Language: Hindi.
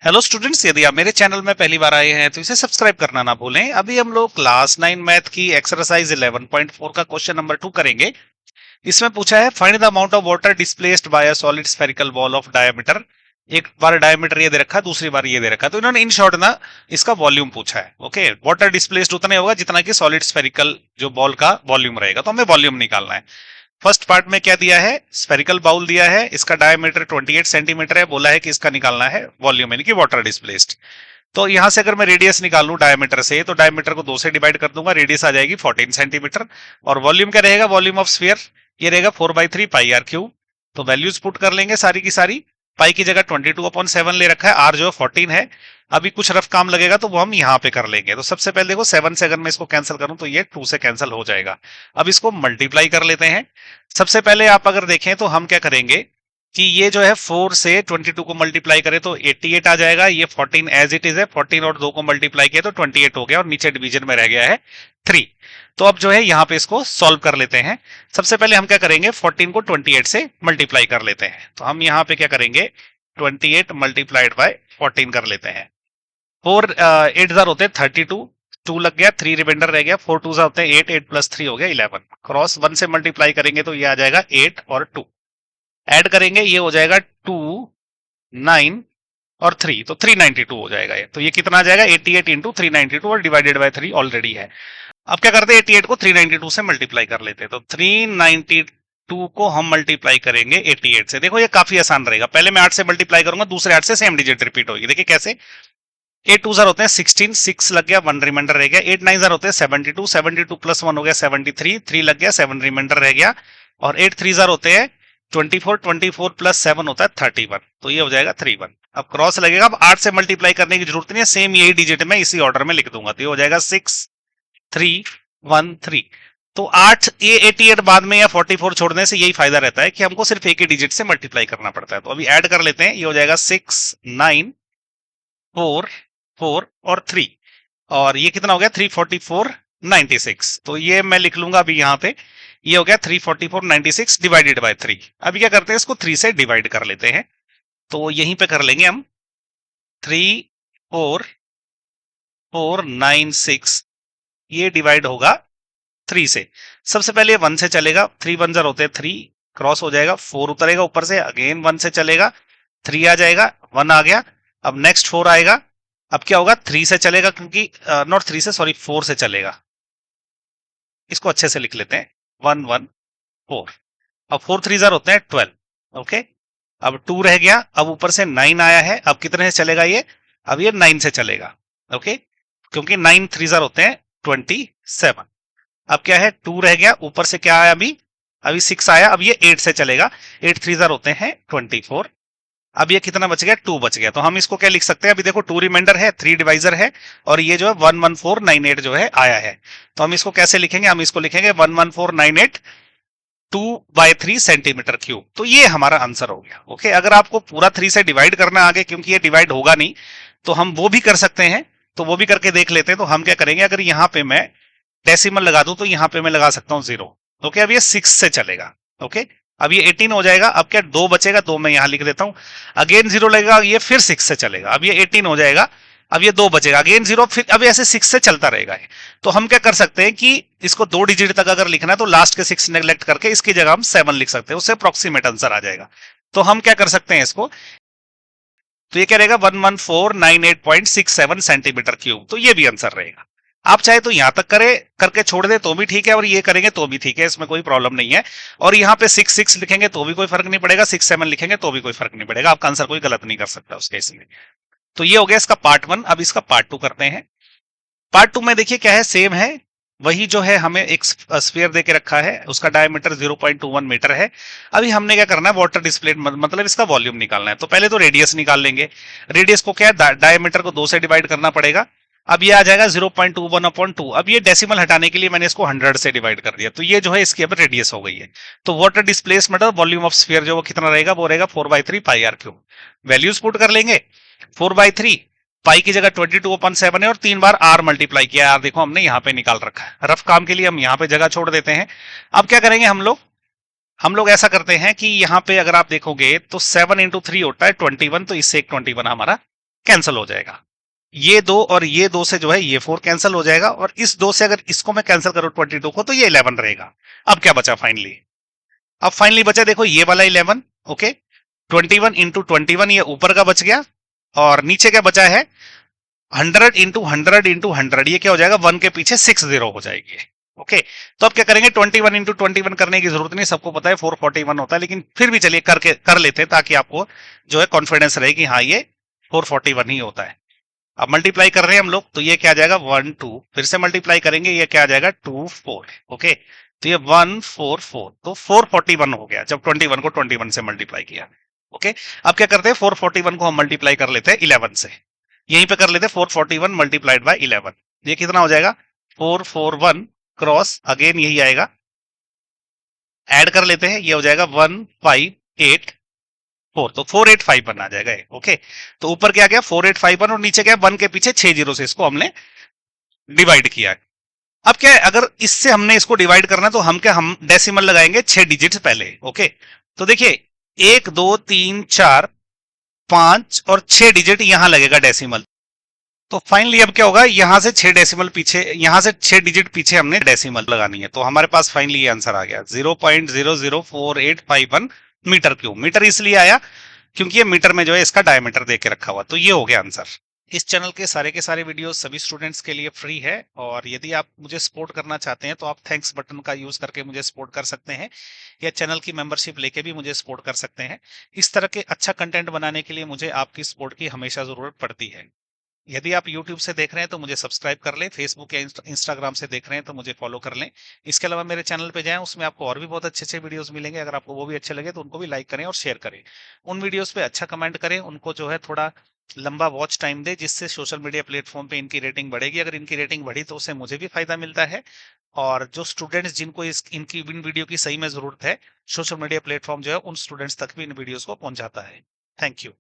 हेलो स्टूडेंट्स, यदि आप मेरे चैनल में पहली बार आए हैं तो इसे सब्सक्राइब करना ना भूलें। अभी हम लोग क्लास 9 मैथ की एक्सरसाइज 11.4 का क्वेश्चन नंबर 2 करेंगे। इसमें पूछा है find the amount of water displaced by a solid spherical ball of diameter. एक बार डायमीटर ये दे रखा है, दूसरी बार ये दे रखा है, तो इन्होंने इन शॉर्ट ना इसका वॉल्यूम पूछा है। ओके, वाटर डिस्प्लेस्ड उतना ही होगा जितना कि सॉलिड स्फेरिकल जो बॉल का वॉल्यूम रहेगा, तो हमें वॉल्यूम निकालना है। फर्स्ट पार्ट में क्या दिया है, स्फेरिकल बाउल दिया है, इसका डायमीटर 28 सेंटीमीटर है, बोला है कि इसका निकालना है वॉल्यूम यानी कि वाटर डिस्प्लेस्ड। तो यहां से अगर मैं रेडियस निकालूं डायमीटर से, तो डायमीटर को 2 से डिवाइड कर दूंगा, रेडियस आ जाएगी 14 सेंटीमीटर। और वॉल्यूम क्या रहेगा, वॉल्यूम ऑफ स्फीयर ये रहेगा 4/3 पाई आर क्यूब। तो वैल्यूज पुट कर लेंगे सारी की सारी। पाई की जगह 22/7 ले रखा है, आर जो है 14 है। अभी कुछ रफ काम लगेगा तो वो हम यहाँ पे कर लेंगे। तो सबसे पहले देखो 7 से अगर मैं इसको कैंसिल करूं तो ये 2 से कैंसिल हो जाएगा। अब इसको मल्टीप्लाई कर लेते हैं। सबसे पहले आप अगर देखें तो हम क्या करेंगे कि ये जो है 4 से 22 को मल्टीप्लाई करें तो 88 आ जाएगा। ये 14 एज इट इज है, 14 और 2 को मल्टीप्लाई किया तो 28 हो गया और नीचे डिवीजन में रह गया है 3। तो अब जो है यहाँ पे इसको सॉल्व कर लेते हैं। सबसे पहले हम क्या करेंगे, 14 को 28 से मल्टीप्लाई कर लेते हैं। तो हम यहाँ पे क्या करेंगे, 28 मल्टीप्लाइड बाय 14 कर लेते हैं। 4 8 जार होते हैं 32, 2 लग गया, 3 रिमाइंडर रह गया, 4 2 होते हैं 8, 8 प्लस 3 हो गया 11। क्रॉस 1 से मल्टीप्लाई करेंगे तो ये आ जाएगा 8 और 2, ऐड करेंगे ये हो जाएगा 2 9 और 3, तो 392 हो जाएगा ये। तो ये कितना आ जाएगा, 88 इंटू 392 और डिवाइडेड बाय 3 ऑलरेडी है। अब क्या करते हैं, 88 को 392 से मल्टीप्लाई कर लेते हैं। तो 392 को हम मल्टीप्लाई करेंगे 88 से। देखो ये काफी आसान रहेगा, पहले मैं 8 से मल्टीप्लाई करूंगा, दूसरे 8 से सेम डिजिट रिपीट होगी। देखिए कैसे, 8 2 जार होते हैं 16, 6 लग गया, 1 रिमाइंडर रह गया। 8 9 जार होते हैं 72, 72 प्लस 1 हो गया 73, 3 लग गया, 7 रिमाइंडर रह गया। और 8 3 जार होते हैं 24, 24 प्लस 7 होता है 31, तो ये हो जाएगा 31। अब क्रॉस लगेगा, अब 8 से मल्टीप्लाई करने की जरूरत नहीं है, सेम यही डिजिट में इसी ऑर्डर में लिख दूंगा, तो ये हो जाएगा 6 3 1 3। तो 8 ये 88 बाद में या 44 छोड़ने से यही फायदा रहता है कि हमको सिर्फ एक ही डिजिट से मल्टीप्लाई करना पड़ता है। तो अभी ऐड कर लेते हैं, ये हो जाएगा 6 9 4 4 और 3, और ये कितना हो गया 344 96। तो ये मैं लिख लूंगा अभी यहाँ पे, ये हो गया 344 96 डिवाइडेड बाय 3। अभी क्या करते हैं, इसको 3 से डिवाइड कर लेते हैं। तो यहीं पे कर लेंगे हम, 3 4 4 9 6, ये डिवाइड होगा 3 से। सबसे पहले 1 से चलेगा, 3 1 जार होते हैं 3, क्रॉस हो जाएगा, 4 उतरेगा ऊपर से, अगेन 1 से चलेगा, 3 आ जाएगा, 1 आ गया। अब नेक्स्ट 4 आएगा। अब क्या होगा, 3 से चलेगा, क्योंकि नॉट 3 से, सॉरी 4 से चलेगा। इसको अच्छे से लिख लेते हैं, 1 1 4। अब 4 3 जार होते हैं 12। ओके, अब 2 रह गया, अब ऊपर से 9 आया है, अब कितने से चलेगा ये, अब ये 9 से चलेगा। ओके, क्योंकि 9 3 जार होते हैं 27। अब क्या है, 2 रह गया, ऊपर से क्या आया, अभी अभी 6 आया, अब ये 8 से चलेगा, 8 3 जार होते हैं 24। अब ये कितना बच गया, 2 बच गया। तो हम इसको क्या लिख सकते हैं, अभी देखो 2 रिमाइंडर है, 3 डिवाइजर है, और ये जो है 11498 जो है आया है। तो हम इसको कैसे लिखेंगे, हम इसको लिखेंगे 11498 2/3 सेंटीमीटर क्यूब। तो ये हमारा आंसर हो गया। ओके, अगर आपको पूरा 3 से डिवाइड करना आगे, क्योंकि ये डिवाइड होगा नहीं, तो हम वो भी कर सकते हैं। तो वो भी करके देख लेते हैं। तो हम क्या करेंगे, अगर यहां पे मैं डेसिमल लगा दूं तो यहां पे मैं लगा सकता हूं 0। ओके, अब ये 6 से चलेगा। ओके, अब ये 18 हो जाएगा। अब क्या 2 बचेगा, 2 मैं यहां लिख देता हूं, अगेन 0 लगेगा, ये फिर 6 से चलेगा, अब ये 18 हो जाएगा। अब ये 2 बचेगा, अगेन 0, फिर अब ऐसे 6 से चलता रहेगा। तो हम क्या कर सकते हैं कि इसको 2 डिजिट तक अगर लिखना है तो लास्ट के 6 नेग्लेक्ट करके इसकी जगह हम 7 लिख सकते हैं, उससे अप्रोक्सीमेट आंसर आ जाएगा। तो हम क्या कर सकते हैं इसको, तो ये क्या रहेगा 11498.67 सेंटीमीटर क्यूब। तो ये भी आंसर रहेगा। आप चाहे तो यहां तक करके छोड़ दे तो भी ठीक है, और ये करेंगे तो भी ठीक है, इसमें कोई प्रॉब्लम नहीं है। और यहाँ पे 6 6 लिखेंगे तो भी कोई फर्क नहीं पड़ेगा, 6 7 लिखेंगे तो भी कोई फर्क नहीं पड़ेगा, आपका आंसर कोई गलत नहीं कर सकता उस केस में। तो ये हो गया इसका पार्ट 1। अब इसका पार्ट 2 करते हैं। पार्ट 2 में देखिए क्या है, सेम है, वही जो है हमें एक स्फीयर देके रखा है, उसका डायमीटर 0.21 मीटर है। अभी हमने क्या करना है, वाटर डिस्प्लेट मतलब इसका वॉल्यूम निकालना है। तो पहले तो रेडियस निकाल लेंगे। रेडियस को क्या है, डायमीटर को 2 से डिवाइड करना पड़ेगा। अब ये आ जाएगा 0.21/2। अब ये डेसिमल हटाने के लिए मैंने इसको 100 से डिवाइड कर दिया, तो ये जो है इसकी अब रेडियस हो गई है। तो वाटर डिस्प्लेस मतलब वॉल्यूम ऑफ स्फीयर जो वो कितना रहेगा, वो रहेगा 4/3 पाई आर क्यूब। वैल्यूज पुट कर लेंगे, 4/3 पाई की जगह 22/7 है, और 3 बार आर मल्टीप्लाई किया। आर देखो हमने यहाँ पे निकाल रखा है, रफ काम के लिए हम यहाँ पे जगह छोड़ देते हैं। अब क्या करेंगे हम लोग ऐसा करते हैं कि यहाँ पे अगर आप देखोगे तो 7 × 3 होता है 21, तो इससे एक 21 हमारा कैंसिल हो जाएगा। ये 2 और ये 2 से जो है ये 4 कैंसिल हो जाएगा, और इस 2 से अगर इसको मैं कैंसिल करूं 22 को, तो ये 11 रहेगा। अब क्या बचा फाइनली? अब फाइनली बचा देखो ये वाला 11। ओके, 21 इंटू 21 ये ऊपर का बच गया, और नीचे क्या बचा है 100 इंटू 100 इंटू 100, ये क्या हो जाएगा 1 के पीछे 60 हो जाएगी। ओके, तो अब क्या करेंगे 21 इंटू 21 करने की जरूरत नहीं, सबको पता है 441 होता है, लेकिन फिर भी चलिए करके कर लेते हैं ताकि आपको जो है कॉन्फिडेंस रहे कि हाँ ये 441 ही होता है। अब मल्टीप्लाई कर रहे हैं हम लोग, तो ये क्या आ जाएगा 1 2, फिर से मल्टीप्लाई करेंगे, ये क्या आ जाएगा 2 4। ओके, तो ये 144, तो 441 हो गया जब 21 को 21 से मल्टीप्लाई किया। ओके, अब क्या करते हैं 441 को हम मल्टीप्लाई कर लेते हैं 11 से, यहीं पे कर लेते हैं 441 मल्टीप्लाइड बाय 11, ये कितना हो जाएगा 441 क्रॉस अगेन यही आएगा, ऐड कर लेते हैं, ये हो जाएगा 1584, तो 4851 आ जाएगा। ओके, तो ऊपर क्या गया 4851 और नीचे क्या 1 के पीछे 60 से इसको हमने डिवाइड किया है। अब क्या है अगर इससे हमने इसको डिवाइड करना है तो हम डेसिमल लगाएंगे 6 डिजिट पहले। ओके, तो देखिए 1 2 3 4 5 और 6 डिजिट यहां लगेगा डेसिमल, तो फाइनली अब क्या होगा यहां से 6 डेसिमल पीछे, यहां से 6 डिजिट पीछे हमने डेसिमल लगानी है, तो हमारे पास फाइनली ये आंसर आ गया 0.004851 मीटर क्यूब। मीटर इसलिए आया क्योंकि ये मीटर में जो है इसका डायमीटर दे के रखा हुआ, तो ये हो गया आंसर। इस चैनल के सारे वीडियोस सभी स्टूडेंट्स के लिए फ्री है, और यदि आप मुझे सपोर्ट करना चाहते हैं तो आप थैंक्स बटन का यूज करके मुझे सपोर्ट कर सकते हैं, या चैनल की मेंबरशिप लेके भी मुझे सपोर्ट कर सकते हैं। इस तरह के अच्छा कंटेंट बनाने के लिए मुझे आपकी सपोर्ट की हमेशा जरूरत पड़ती है। यदि आप YouTube से देख रहे हैं तो मुझे सब्सक्राइब कर लें, फेसबुक या इंस्टाग्राम से देख रहे हैं तो मुझे फॉलो कर लें। इसके अलावा मेरे चैनल पे जाएं, उसमें आपको और भी बहुत अच्छे अच्छे वीडियोस मिलेंगे, अगर आपको वो भी अच्छे लगे तो उनको भी लाइक करें और शेयर करें। उन वीडियोस पे अच्छा कमेंट करें, उनको जो है थोड़ा लंबा वॉच टाइम दे, जिससे सोशल मीडिया प्लेटफॉर्म पे इनकी रेटिंग बढ़ेगी। अगर इनकी रेटिंग बढ़ी तो उससे मुझे भी फायदा मिलता है, और जो स्टूडेंट्स जिनको इनकी इन वीडियो की सही में जरूरत है, सोशल मीडिया प्लेटफॉर्म जो है उन स्टूडेंट्स तक भी इन वीडियोस को पहुंचाता है। Thank you.